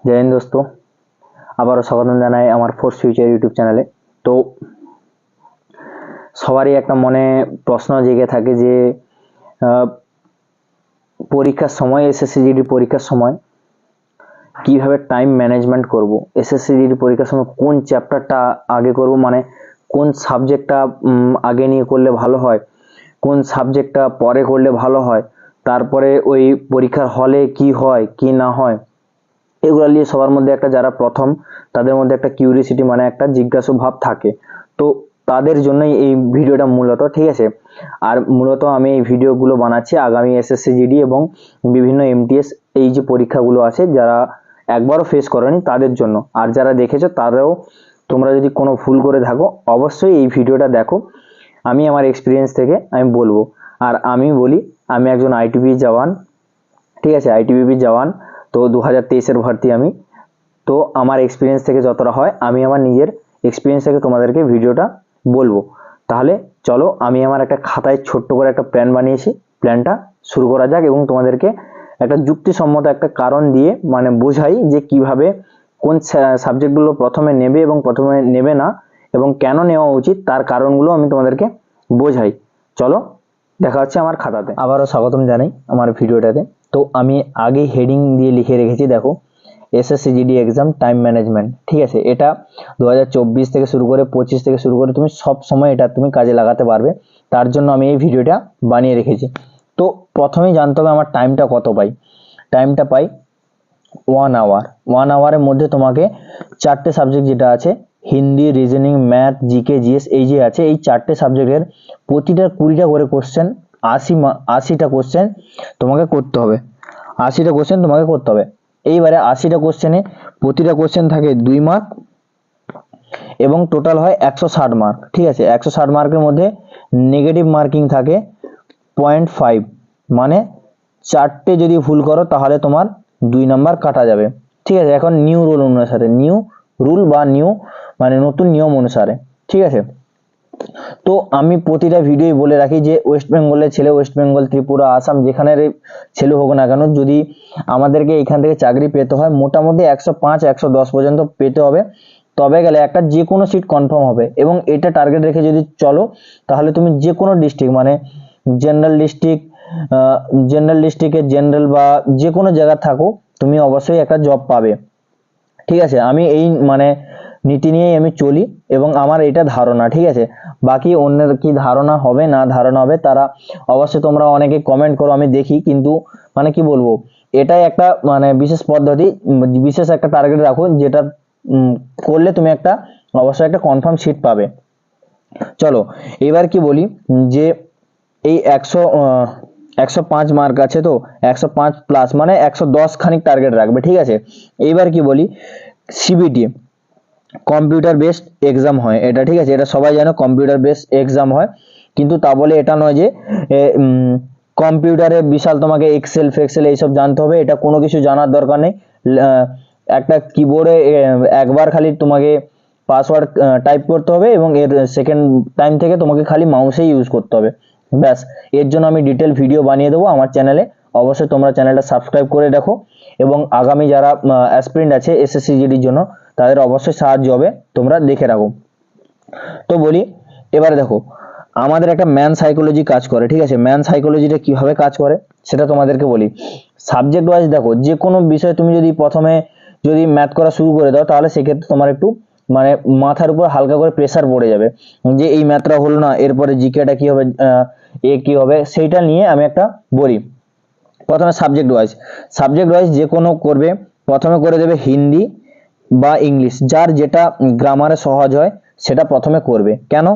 जय हिंद दोस्तों, আবারও স্বাগতম জানাই আমার ফোর্স ফিউচার ইউটিউব চ্যানেলে। তো সবারই একটা মনে প্রশ্ন জেগে থাকে যে পরীক্ষার সময় এসএসসি জিডি পরীক্ষার সময় কিভাবে টাইম ম্যানেজমেন্ট করব। এসএসসি জিডি পরীক্ষার সময় কোন চ্যাপ্টারটা আগে করব, মানে কোন সাবজেক্টটা আগে নিয়ে করলে ভালো হয়, কোন সাবজেক্টটা পরে করলে ভালো হয়, তারপরে ওই পরীক্ষার হলে কি হয় কি না হয়, এগুলো নিয়ে সবার মধ্যে একটা, যারা প্রথম তাদের মধ্যে একটা কিউরিয়াসিটি মানে একটা জিজ্ঞাসা ভাব থাকে। তো তাদের জন্যই এই ভিডিওটা মূলত, ঠিক আছে। আর মূলত আমি এই ভিডিওগুলো বানাচ্ছি আগামী এসএসসি জিডি এবং বিভিন্ন এমটিএস এই যে পরীক্ষাগুলো আছে যারা একবারও ফেস করেনি তাদের জন্য। আর যারা দেখেছো তারাও, তোমরা যদি কোনো ভুল করে থাকো অবশ্যই এই ভিডিওটা দেখো। আমি আমার এক্সপিরিয়েন্স থেকে আমি বলবো। আর আমি বলি, আমি একজন আইটিবি জওয়ান, ঠিক আছে, আইটিবিপি জওয়ান। তো 2023-এর ভর্তি আমি। তো আমার এক্সপিরিয়েন্স থেকে যতটা হয় আমি আমার নিজের এক্সপিরিয়েন্স থেকে তোমাদেরকে ভিডিওটা বলবো। তাহলে চলো, আমি আমার একটা খাতায় ছোট্ট করে একটা প্ল্যান বানিয়েছি, প্ল্যানটা শুরু করা যাক এবং তোমাদেরকে একটা যুক্তিসম্মত একটা কারণ দিয়ে মানে বোঝাই যে কিভাবে কোন সাবজেক্টগুলো প্রথমে নেবে এবং প্রথমে নেবে না এবং কেন নেওয়া উচিত তার কারণগুলো আমি তোমাদেরকে বোঝাই। চলো দেখা হচ্ছে আমার খাতাতে। আবারও স্বাগতম জানাই আমার ভিডিওটাতে। তো আমি আগে হেডিং দিয়ে লিখে রেখেছি, দেখো, SSC GD exam time management, ঠিক আছে। এটা 2024 থেকে শুরু করে 25 থেকে শুরু করে তুমি সব সময় এটা তুমি কাজে লাগাতে পারবে, তার জন্য আমি এই ভিডিওটা বানিয়ে রেখেছি। তো প্রথমেই জানতে হবে আমার টাইমটা কত পাই। টাইমটা পাই 1 আওয়ার। 1 আওয়ারের মধ্যে তোমাকে চারটে সাবজেক্ট যেটা আছে, Hindi, reasoning, math, GK, GS, এই যে আছে, এই চারটে সাবজেক্টের প্রতিটা 20টা করে কোশ্চেন, 80টা কোশ্চেন তোমাকে করতে হবে। 80টা কোশ্চেন তোমাকে করতে হবে। এইবারে 80টা কোশ্চেনে প্রতিটা কোশ্চেন থাকে 2 মার্ক এবং টোটাল হয় 160 মার্ক, ঠিক আছে। 160 মার্কের মধ্যে নেগেটিভ মার্কিং থাকে 0.5, মানে চারটে যদি ভুল করো তাহলে তোমার 2 নাম্বার কাটা যাবে, ঠিক আছে। এখন নিউ রুল অনুসারে, নিউ রুল বা নিউ মানে নতুন নিয়ম অনুসারে, ঠিক আছে। তো আমি প্রতিটা ভিডিওই বলে রাখি যে ওয়েস্ট বেঙ্গলের ছেলে, ওয়েস্ট বেঙ্গল, ত্রিপুরা, আসাম যেখানের ছেলে হোক না কেন, যদি আমাদেরকে এখান থেকে চাকরি পেতে হয় মোটামুটি 105 110 পর্যন্ত পেতে হবে, তবে গেলে একটা যে কোনো সিট কনফার্ম হবে। এবং এটা টার্গেট রেখে যদি চলো তাহলে তুমি যে কোনো ডিস্ট্রিক্ট মানে জেনারেল ডিস্ট্রিক্টে জেনারেল বা যে কোনো জায়গায় থাকো তুমি অবশ্যই একটা জব পাবে, ঠিক আছে। আমি এই মানে নীতি নিয়েই আমি চলি এবং আমার এটা ধারণা, ঠিক আছে। বাকি অন্যের কি ধারণা হবে না ধারণা হবে তারা অবশ্যই তোমরা অনেকে কমেন্ট করো, আমি দেখি, কিন্তু মানে কি বলবো, এটাই একটা মানে বিশেষ পদ্ধতি, বিশেষ একটা টার্গেট রাখো যেটা করলে তুমি একটা অবশ্যই একটা কনফার্ম সিট পাবে। চলো এবার কি বলি, যে এই 105 মার্ক আছে, তো 105 প্লাস মানে 110 খানিক টার্গেট রাখবে, ঠিক আছে। এইবার কি বলি, সিবিটি কম্পিউটার বেসড এক্সাম হয় এটা, ঠিক আছে। এটা সবাই জানো কম্পিউটার বেসড এক্সাম হয়, কিন্তু তা বলে এটা নয় যে কম্পিউটারে বিশাল তোমাকে এক্সেল ফেক্সেল এইসব জানতে হবে, এটা কোনো কিছু জানার দরকার নেই। একটা কিবোর্ডে একবার খালি তোমাকে পাসওয়ার্ড টাইপ করতে হবে এবং এর সেকেন্ড টাইম থেকে তোমাকে খালি মাউসেই ইউজ করতে হবে, ব্যাস। এর জন্য আমি ডিটেল ভিডিও বানিয়ে দেবো আমার চ্যানেলে, অবশ্যই তোমরা চ্যানেলটা সাবস্ক্রাইব করে রাখো এবং আগামী যারা অ্যাসপিরেন্ট আছে এসএসসি জিডির জন্য তাদের অবশ্যই সাহায্য হবে, তোমরা দেখে রাখো। তো বলি, এবারে দেখো আমাদের একটা ম্যান সাইকোলজি কাজ করে, ঠিক আছে। ম্যান সাইকোলজিটা কিভাবে কাজ করে সেটা তোমাদেরকে বলি। সাবজেক্ট ওয়াইজ দেখো, যে কোনো বিষয় তুমি যদি প্রথমে যদি ম্যাথ করা শুরু করে দাও তাহলে সেক্ষেত্রে তোমার একটু মানে মাথার উপর হালকা করে প্রেসার পড়ে যাবে যে এই ম্যাথটা হলো না, এরপরে জিকেটা কি হবে, এ কি হবে, সেইটা নিয়ে আমি একটা বলি। প্রথমে সাবজেক্ট ওয়াইজ যে কোনো করবে, প্রথমে করে দেবে হিন্দি বা ইংলিশ, যার যেটা গ্রামারে সহজ হয় সেটা প্রথমে করবে। কেন,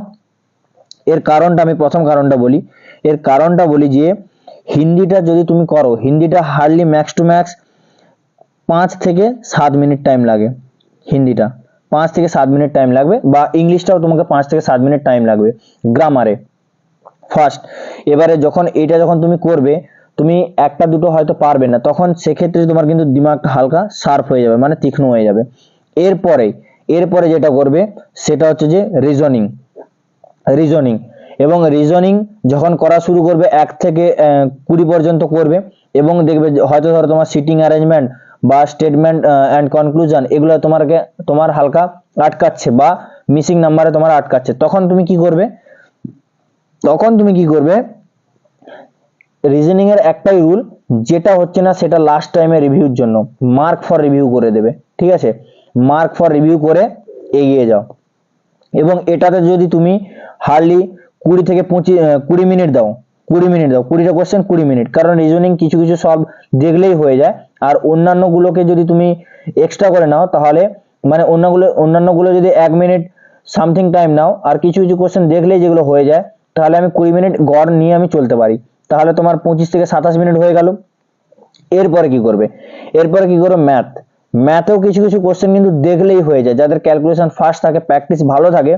এর কারণটা আমি প্রথম কারণটা বলি। এর কারণটা বলি যে হিন্দিটা যদি তুমি করো, হিন্দিটা হার্ডলি ম্যাক্স টু ম্যাক্স 5 থেকে 7 মিনিট টাইম লাগে, হিন্দিটা 5 থেকে 7 মিনিট টাইম লাগবে, বা ইংলিশটাও তোমাকে 5 থেকে 7 মিনিট টাইম লাগবে গ্রামারে ফার্স্ট। এবারে যখন তুমি করবে, তুমি একটা দুটো হয়তো পারবে না, তখন সেক্ষেত্রে তোমার কিন্তু দিমাগটা হালকা শার্প হয়ে যাবে, মানে তীক্ষ্ণ হয়ে যাবে। এরপরে যেটা করবে সেটা হচ্ছে যে রিজনিং এবং রিজনিং যখন করা শুরু করবে 1 থেকে 20 পর্যন্ত করবে এবং দেখবে হয়তো ধরো তোমার সিটিং অ্যারেঞ্জমেন্ট বা স্টেটমেন্ট অ্যান্ড কনক্লুশন এগুলো তোমার হালকা আটকাচ্ছে বা মিসিং নাম্বারে তোমার আটকাচ্ছে, তখন তুমি কি করবে রিজনিং এর একটাই রুল, যেটা হচ্ছে না সেটা লাস্ট টাইমে রিভিউর জন্য মার্ক ফর রিভিউ করে দেবে। ঠিক আছে, মার্ক ফর রিভিউ করে এগিয়ে যাও। এবং এটাতে যদি তুমি হার্ডলি 20 থেকে 20 মিনিট দাও, 20টা কোশ্চেন 20 মিনিট, কারণ রিজনিং কিছু কিছু সব দেখলেই হয়ে যায়। আর অন্যান্য গুলোকে যদি তুমি এক্সট্রা করে নাও, তাহলে মানে অন্যান্যগুলো যদি 1 মিনিট সামথিং টাইম নাও আর কিছু কিছু কোশ্চেন দেখলেই যেগুলো হয়ে যায়, তাহলে আমি 20 মিনিট গড় নিয়ে আমি চলতে পারি। তাহলে তোমার 25 থেকে 27 মিনিট হয়ে গেল। এরপরে কি করবে ম্যাথেও কিছু কিছু কোশ্চেন কিন্তু দেখলেই হয়ে যায়, যাদের ক্যালকুলেশন ফাস্ট থাকে, প্র্যাকটিস ভালো থাকে,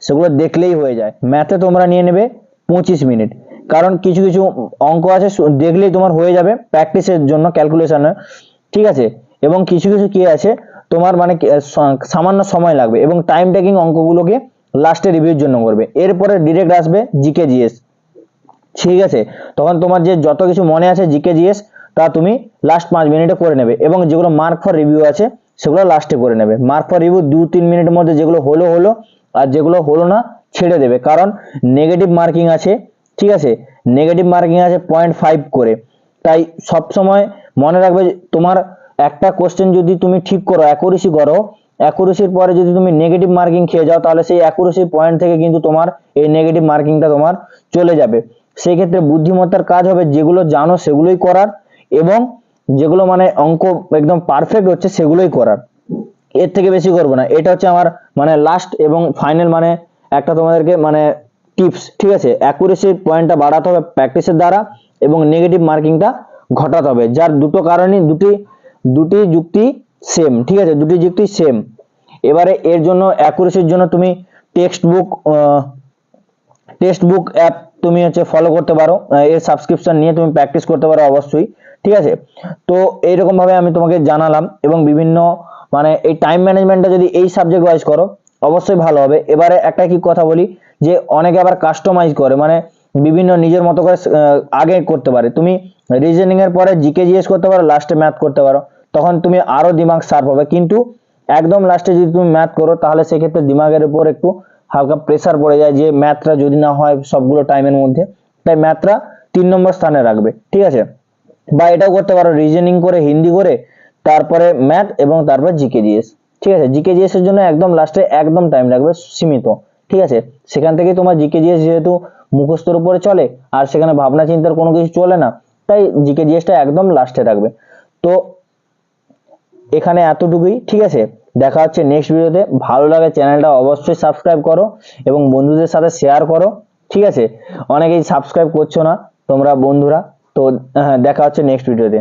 সেগুলো দেখলেই হয়ে যায়। ম্যাথে তোমরা নিয়ে নেবে 25 মিনিট, কারণ কিছু কিছু অঙ্ক আছে দেখলেই তোমার হয়ে যাবে প্র্যাকটিসের জন্য, ক্যালকুলেশনে। ঠিক আছে, এবং কিছু কিছু কি আছে তোমার মানে সামান্য সময় লাগবে, এবং টাইম টেকিং অঙ্কগুলোকে লাস্টে রিভিউর জন্য করবে। এরপরে ডিরেক্ট আসবে জিকে জিএস। ঠিক আছে, তখন তোমার যে যত কিছু মনে আছে জিকে জিএস তা তুমি লাস্ট 5 মিনিটে করে নেবে, এবং যেগুলো মার্ক ফর রিভিউ আছে সেগুলো লাস্টে করে নেবে। মার্ক ফর রিভিউ 2-3 মিনিটের মধ্যে যেগুলো হলো, আর যেগুলো হলো না ছেড়ে দেবে, কারণ নেগেটিভ মার্কিং আছে। ঠিক আছে, নেগেটিভ মার্কিং আছে 0.5 করে। তাই সব সময় মনে রাখবে তোমার একটা কোশ্চেন যদি তুমি ঠিক করো, অ্যাকুরেসি করো, অ্যাকুরেসির পরে যদি তুমি নেগেটিভ মার্কিং খেয়ে যাও, তাহলে সেই অ্যাকুরেসি পয়েন্ট থেকে কিন্তু তোমার এই নেগেটিভ মার্কিংটা তোমার চলে যাবে। সেই ক্ষেত্রে বুদ্ধিমত্তার কাজ হবে যেগুলো জানো সেগুলোই করার, এবং যেগুলো মানে অঙ্ক একদম পারফেক্ট হচ্ছে সেগুলোই করার, এর থেকে বেশি করবো না। এটা হচ্ছে আমার মানে লাস্ট এবং ফাইনাল মানে একটা তোমাদেরকে মানে টিপস। ঠিক আছে, অ্যাকুরেসির পয়েন্টটা বাড়াতে হবে প্র্যাকটিসের দ্বারা, এবং নেগেটিভ মার্কিংটা ঘটাতে হবে, যার দুটো কারণই দুটি যুক্তি সেম। ঠিক আছে, দুটি যুক্তি সেম। এবারে এর জন্য অ্যাকুরেসির জন্য তুমি টেক্সট বুক অ্যাপ তুমি হচ্ছে ফলো করতে পারো, এর সাবস্ক্রিপশন নিয়ে তুমি প্র্যাকটিস করতে পারো অবশ্যই। ঠিক আছে, তো এইরকম ভাবে আমি তোমাকে জানালাম, এবং বিভিন্ন মানে এই টাইম ম্যানেজমেন্টটা যদি এই সাবজেক্ট ওয়াইজ করো অবশ্যই ভালো হবে। এবারে একটা কি কথা বলি, যে অনেকে আবার কাস্টমাইজ করে, মানে বিভিন্ন নিজের মতো করে আগে করতে পারে। তুমি রিজনিং এর পরে জিকে জিএস করতে পারো, লাস্টে ম্যাথ করতে পারো, তখন তুমি আরো দিমাগ শার্প হবে। কিন্তু একদম লাস্টে যদি তুমি ম্যাথ করো, তাহলে সেক্ষেত্রে দিমাগের উপর একটু হালকা প্রেসার পড়ে যায়, যে ম্যাথটা যদি না হয় সবগুলো টাইমের মধ্যে, তাই ম্যাথটা 3 নম্বর স্থানে রাখবে। ঠিক আছে, বা এটাও করতে পারো রিজনিং করে, হিন্দি করে, তারপরে ম্যাথ, এবং তারপর জিকে জিএস। ঠিক আছে, জিকে জিএস এর জন্য একদম লাস্টে একদম টাইম লাগবে সীমিত। ঠিক আছে, সেখান থেকে তোমার জিকে জিএস যেহেতু মুখস্থর উপরে চলে, আর সেখানে ভাবনা চিন্তার কোনো কিছু চলে না, তাই জিকে জিএসটা একদম লাস্টে রাখবে। তো এখানে এতটুকুই। ঠিক আছে, দেখা হচ্ছে নেক্সট ভিডিওতে। ভালো লাগে চ্যানেলটা অবশ্যই সাবস্ক্রাইব করো, এবং বন্ধুদের সাথে শেয়ার করো। ঠিক আছে, অনেকেই সাবস্ক্রাইব করছো না তোমরা বন্ধুরা, তো দেখা হচ্ছে নেক্সট ভিডিওতে।